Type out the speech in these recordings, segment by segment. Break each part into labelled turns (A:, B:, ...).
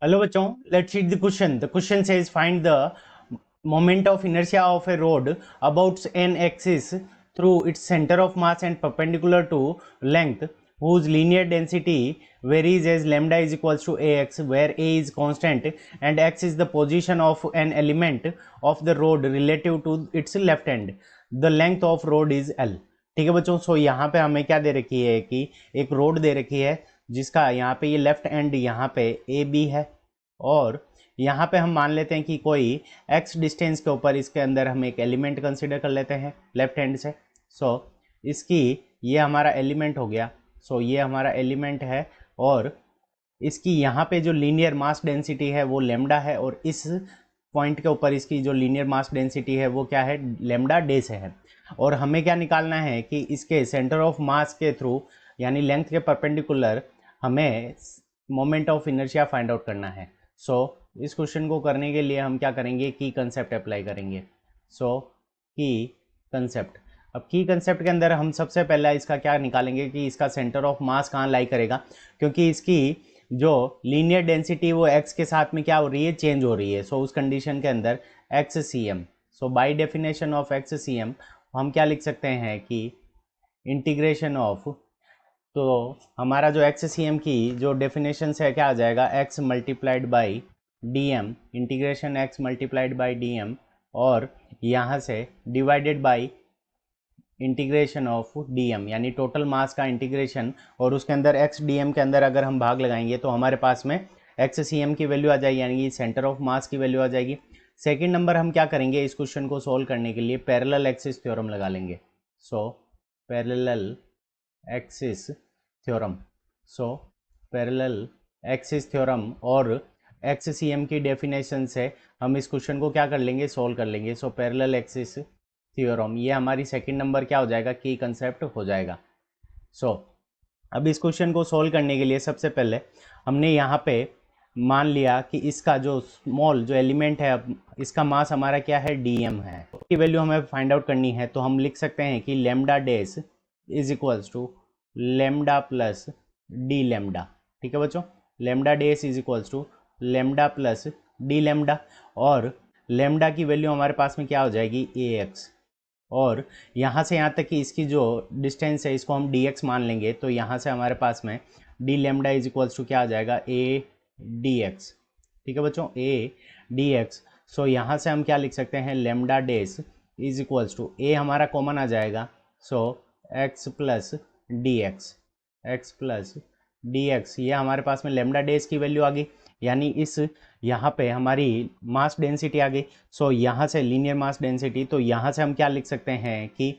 A: Hello बच्चों, let's read the question. The question says find the moment of inertia of a rod about an axis through its center of mass and perpendicular to length whose linear density varies as lambda is equals to ax, where a is constant and x is the position of an element of the rod relative to its left hand. The length of rod is L. ठीक है बच्चों, सो यहाँ पे हमें क्या दे रखी है कि एक रोड दे रखी है जिसका यहाँ पे ये लेफ्ट एंड यहाँ पे ए बी है, और यहाँ पे हम मान लेते हैं कि कोई एक्स डिस्टेंस के ऊपर इसके अंदर हम एक एलिमेंट कंसिडर कर लेते हैं लेफ्ट हैंड से। सो इसकी ये हमारा एलिमेंट हो गया। सो ये हमारा एलिमेंट है और इसकी यहाँ पे जो लीनियर मास डेंसिटी है वो लेमडा है, और इस पॉइंट के ऊपर इसकी जो लीनियर मास डेंसिटी है वो क्या है, लेमडा डे से है। और हमें क्या निकालना है कि इसके सेंटर ऑफ मास के थ्रू यानी लेंथ के परपेंडिकुलर हमें moment of inertia find out करना है। सो इस क्वेश्चन को करने के लिए हम क्या करेंगे, की कंसेप्ट अप्लाई करेंगे। सो की कंसेप्ट, अब की कंसेप्ट के अंदर हम सबसे पहला इसका क्या निकालेंगे कि इसका सेंटर ऑफ मास कहाँ लाई करेगा, क्योंकि इसकी जो लीनियर डेंसिटी वो एक्स के साथ में क्या हो रही है, चेंज हो रही है। सो उस कंडीशन के अंदर X C M, so by definition of X C M हम क्या लिख सकते हैं कि इंटीग्रेशन ऑफ, तो हमारा जो एक्स सी एम की जो डेफिनेशन है क्या आ जाएगा, X multiplied by D M, integration X multiplied by D M, और यहाँ से divided by integration of D M यानी टोटल मास का इंटीग्रेशन, और उसके अंदर एक्स डी एम के अंदर अगर हम भाग लगाएंगे तो हमारे पास में एक्स सी एम की वैल्यू आ जाएगी, यानी कि सेंटर ऑफ मास की वैल्यू आ जाएगी। सेकेंड नंबर हम क्या करेंगे, इस क्वेश्चन को सोल्व करने के लिए पैरेलल एक्सिस थ्योरम लगा लेंगे। So parallel axis theorem, so parallel axis theorem और एक्स सी एम की डेफिनेशन से हम इस क्वेश्चन को क्या कर लेंगे, सोल्व कर लेंगे। सो पैरेलल एक्सिस थ्योरम, ये हमारी सेकंड नंबर क्या हो जाएगा, की कंसेप्ट हो जाएगा। सो अब इस क्वेश्चन को सोल्व करने के लिए सबसे पहले हमने यहाँ पे मान लिया कि इसका जो स्मॉल जो एलिमेंट है, अब इसका मास हमारा क्या है, डीएम है, की वैल्यू हमें फाइंड आउट करनी है। तो हम लिख सकते हैं कि lambda days is equals to lambda plus D lambda. ठीक है बच्चों, lambda days is equals to lambda plus D lambda, और लेमडा की वैल्यू हमारे पास में क्या हो जाएगी, ए एक्स, और यहाँ से यहाँ तक कि इसकी जो डिस्टेंस है इसको हम डी एक्स मान लेंगे। तो यहाँ से हमारे पास में D lambda is equals to क्या आ जाएगा, ए डी एक्स। ठीक है बच्चों, ए डी एक्स। सो यहाँ से हम क्या लिख सकते हैं, lambda days is equals to A हमारा कॉमन आ जाएगा, so X plus D X, X plus D X, ये हमारे पास में लेमडा डेस की वैल्यू आ गई, यानी इस यहाँ पे हमारी मास डेंसिटी आ गई। सो यहाँ से लीनियर मास डेंसिटी, तो यहाँ से हम क्या लिख सकते हैं कि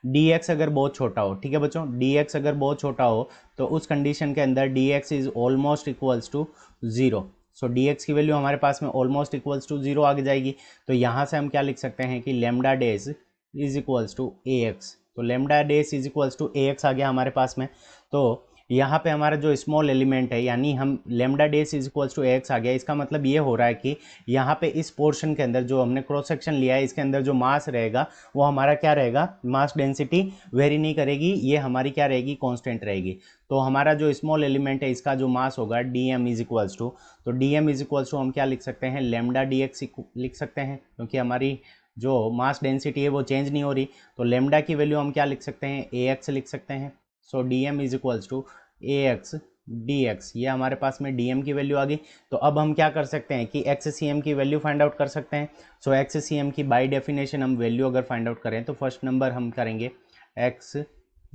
A: dx अगर बहुत छोटा हो, ठीक है बच्चों, dx अगर बहुत छोटा हो तो उस कंडीशन के अंदर dx is almost equals to zero. So dx की वैल्यू हमारे पास में ऑलमोस्ट इक्वल्स टू जीरो आ जाएगी। तो यहाँ से हम क्या लिख सकते हैं कि lambda this is equals to A X, तो lambda this is equals to A X आ गया हमारे पास में। तो यहाँ पे हमारा जो स्मॉल एलिमेंट है यानी हम lambda days is equals to A X आ गया, इसका मतलब ये हो रहा है कि यहाँ पे इस पोर्शन के अंदर जो हमने क्रॉस सेक्शन लिया है इसके अंदर जो मास रहेगा वो हमारा क्या रहेगा, मास डेंसिटी वेरी नहीं करेगी, ये हमारी क्या रहेगी, कांस्टेंट रहेगी। तो हमारा जो स्मॉल एलिमेंट है इसका जो मास होगा D M is equals to, तो D M is equals to हम क्या लिख सकते हैं, लेमडा डी एक्स लिख सकते हैं, क्योंकि हमारी जो मास डेंसिटी है वो चेंज नहीं हो रही। तो लेमडा की वैल्यू हम क्या लिख सकते हैं, ए एक्स लिख सकते हैं। So D M is equals to A X D X, ये हमारे पास में डी एम की वैल्यू आ गई। तो अब हम क्या कर सकते हैं कि एक्स सी एम की वैल्यू फाइंड आउट कर सकते हैं। सो एक्स सी एम की बाई डेफिनेशन हम वैल्यू अगर फाइंड आउट करें तो फर्स्ट नंबर हम करेंगे X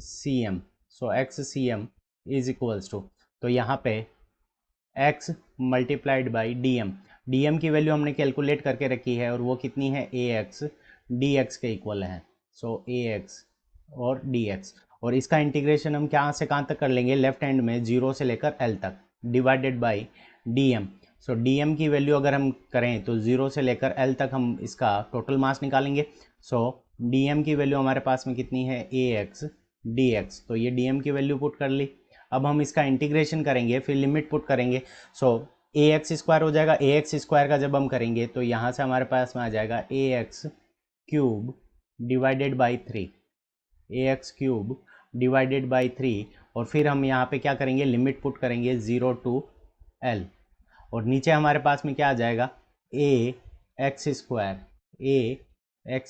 A: C M. So X C M is equals to, तो यहाँ पे X multiplied by D M, D M की वैल्यू हमने कैलकुलेट करके रखी है और वो कितनी है, ए एक्स डी एक्स के इक्वल है। सो ए एक्स और डी एक्स, और इसका इंटीग्रेशन हम कहाँ से कहाँ तक कर लेंगे, लेफ्ट हैंड में जीरो से लेकर एल तक, divided by D M. So D M की वैल्यू अगर हम करें तो जीरो से लेकर एल तक हम इसका टोटल मास निकालेंगे। सो डी एम की वैल्यू हमारे पास में कितनी है, ए एक्स डी एक्स, तो ये डी एम की वैल्यू पुट कर ली। अब हम इसका इंटीग्रेशन करेंगे, फिर लिमिट पुट करेंगे। सो ए एक्स स्क्वायर हो जाएगा, ए एक्स स्क्वायर का जब हम करेंगे तो यहाँ से हमारे पास में आ जाएगा A X cube divided by three, A X cube divided by three, और फिर हम यहाँ पे क्या करेंगे, लिमिट पुट करेंगे जीरो टू एल। और नीचे हमारे पास में क्या आ जाएगा, A X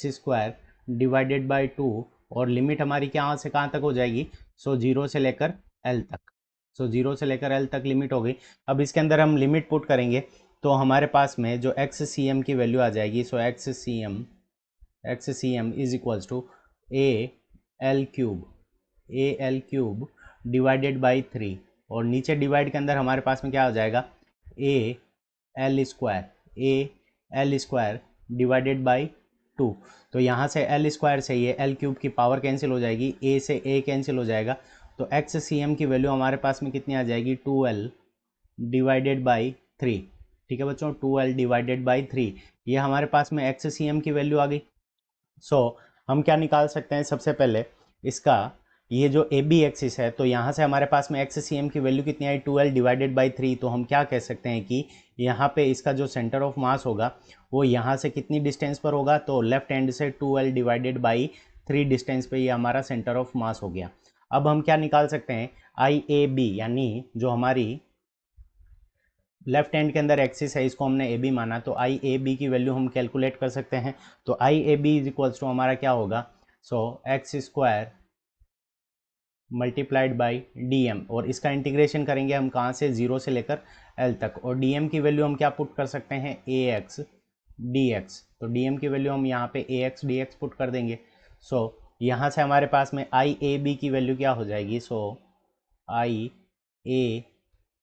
A: square divided by 2, और लिमिट हमारी कहाँ से कहाँ तक हो जाएगी, सो जीरो से लेकर एल तक, सो जीरो से लेकर एल तक लिमिट हो गई। अब इसके अंदर हम लिमिट पुट करेंगे तो हमारे पास में जो एक्स सी एम की वैल्यू आ जाएगी, so X C M is equals to A L cube divided by 3, और नीचे डिवाइड के अंदर हमारे पास में क्या हो जाएगा, A L square divided by 2। तो यहाँ से एल स्क्वायर से ये एल क्यूब की पावर कैंसिल हो जाएगी, ए से ए कैंसिल हो जाएगा, तो एक्स सी एम की वैल्यू हमारे पास में कितनी आ जाएगी, 2l डिवाइडेड बाई 3। ठीक है बच्चों, 2l डिवाइडेड बाई 3, ये हमारे पास में एक्स सी एम की वैल्यू आ गई। सो हम क्या निकाल सकते हैं, सबसे पहले इसका ये जो ए बी एक्सिस है, तो यहाँ से हमारे पास में एक्स सी एम की वैल्यू कितनी आई, 2l डिवाइडेड बाई 3। तो हम क्या कह सकते हैं कि यहाँ पे इसका जो सेंटर ऑफ मास होगा वो यहाँ से कितनी डिस्टेंस पर होगा, तो लेफ्ट हैंड से 2l डिवाइडेड बाई 3 डिस्टेंस पे ये हमारा सेंटर ऑफ मास हो गया। अब हम क्या निकाल सकते हैं, आई ए बी, यानी जो हमारी लेफ्ट हैंड के अंदर एक्सिस है इसको हमने ए बी माना, तो आई ए बी की वैल्यू हम कैलकुलेट कर सकते हैं। तो I A B is equals to हमारा क्या होगा, so X square multiplied by D M, और इसका इंटीग्रेशन करेंगे हम कहाँ से, जीरो से लेकर एल तक, और डी एम की वैल्यू हम क्या पुट कर सकते हैं, ए एक्स डी एक्स। तो डी एम की वैल्यू हम यहाँ पे ए एक्स डी एक्स पुट कर देंगे। सो यहाँ से हमारे पास में आई ए बी की वैल्यू क्या हो जाएगी, सो आई ए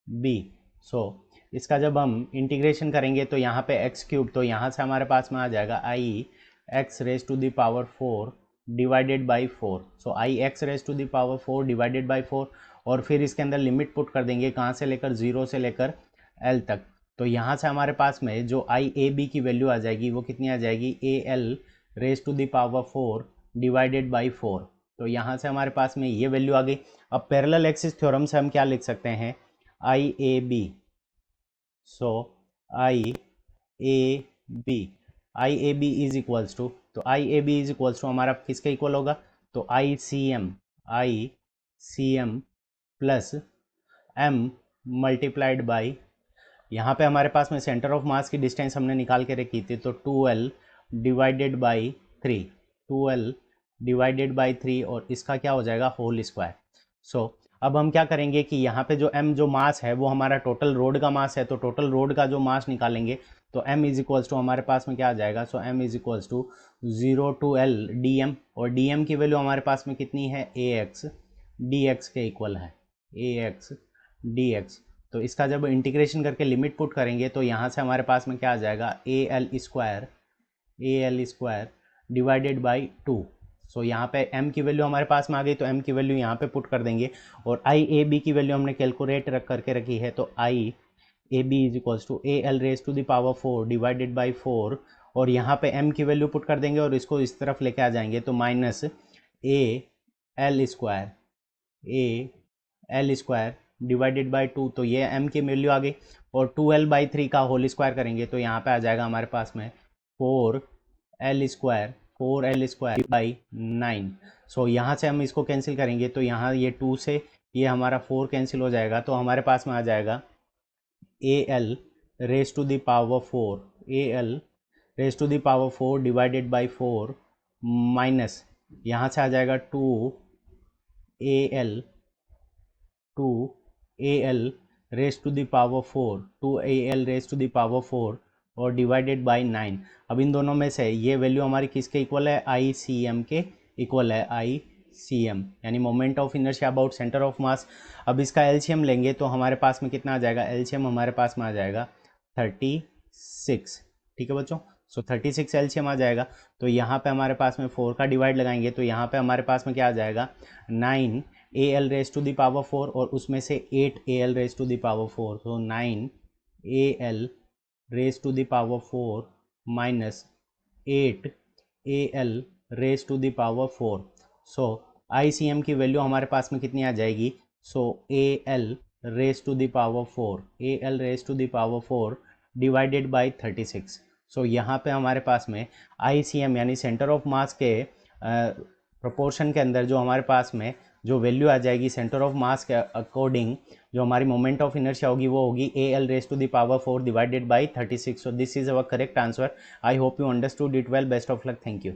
A: बी, सो इसका जब हम इंटीग्रेशन करेंगे तो यहाँ पे एक्स क्यूब, तो यहाँ से हमारे पास में आ जाएगा I X raise to the power 4 divided by 4। So I X raise to the power 4 divided by 4, और फिर इसके अंदर लिमिट पुट कर देंगे कहाँ से लेकर, जीरो से लेकर एल तक। तो यहाँ से हमारे पास में जो आई ए बी की वैल्यू आ जाएगी वो कितनी आ जाएगी, A L raise to the power 4 divided by 4। तो यहाँ से हमारे पास में ये वैल्यू आ गई। अब पैरेलल एक्सिस थ्योरम से हम क्या लिख सकते हैं, I A B, so I A B is equals to, तो I A B is equals to हमारा किसके इक्वल होगा, तो I C M plus M multiplied by, यहाँ पे हमारे पास में सेंटर ऑफ मास की डिस्टेंस हमने निकाल के रखी थी, तो 2l divided by 3, 2l divided by 3, और इसका क्या हो जाएगा, होल स्क्वायर। सो अब हम क्या करेंगे कि यहाँ पे जो m जो मास है वो हमारा टोटल रोड का मास है, तो टोटल रोड का जो मास निकालेंगे तो m इज इक्वल्स टू हमारे पास में क्या आ जाएगा, so m is equals to 0 to l D M, और डी एम की वैल्यू हमारे पास में कितनी है, ए एक्स डी एक्स के इक्वल है, ए एक्स डी एक्स। तो इसका जब इंटीग्रेशन करके लिमिट पुट करेंगे तो यहाँ से हमारे पास में क्या आ जाएगा, A L square divided by 2। सो यहाँ पे m की वैल्यू हमारे पास में आ गई, तो m की वैल्यू यहाँ पे पुट कर देंगे, और आई ए बी की वैल्यू हमने कैलकुलेट रख करके रखी है, तो I A B is equals to A L raise to the power 4 divided by 4, और यहाँ पे m की वैल्यू पुट कर देंगे और इसको इस तरफ लेके आ जाएंगे, तो minus A L square divided by 2, तो ये m की वैल्यू आ गई, और 2l बाई 3 का होल स्क्वायर करेंगे तो यहाँ पे आ जाएगा हमारे पास में 4l स्क्वायर बाई 9। सो यहाँ से हम इसको कैंसिल करेंगे तो यहाँ ये 2 से ये हमारा 4 कैंसिल हो जाएगा, तो हमारे पास में आ जाएगा A L raise to the power 4 divided by 4 minus यहाँ से आ जाएगा 2 A L raise to the power 4 और डिवाइडेड बाई 9। अब इन दोनों में से ये वैल्यू हमारी किसके इक्वल है, आई सी एम के इक्वल है, आई सी एम यानी moment of inertia about centre of mass. अब इसका एलसीएम लेंगे तो हमारे पास में कितना आ जाएगा, एलसीएम हमारे पास में आ जाएगा 36। ठीक है बच्चों, सो 36 एलसीएम आ जाएगा। तो यहाँ पे हमारे पास में 4 का डिवाइड लगाएंगे तो यहाँ पे हमारे पास में क्या आ जाएगा, 9 A L raise to the power 4 और उसमें से 8 A L raise to the power 4, तो 9 A L raise to the power 4 minus 8 A L raise to the power 4। So I C M की वैल्यू हमारे पास में कितनी आ जाएगी, so A L raise to the power 4 divided by 36। So यहाँ पे हमारे पास में आई सी एम यानी सेंटर ऑफ मास के प्रोपोर्शन के अंदर जो हमारे पास में जो वैल्यू आ जाएगी सेंटर ऑफ मास के अकॉर्डिंग, जो हमारी मोमेंट ऑफ इनर्शिया होगी वो होगी AL⁴ divided by 36. So this is our correct answer. I hope you understood it well. Best of luck. Thank you.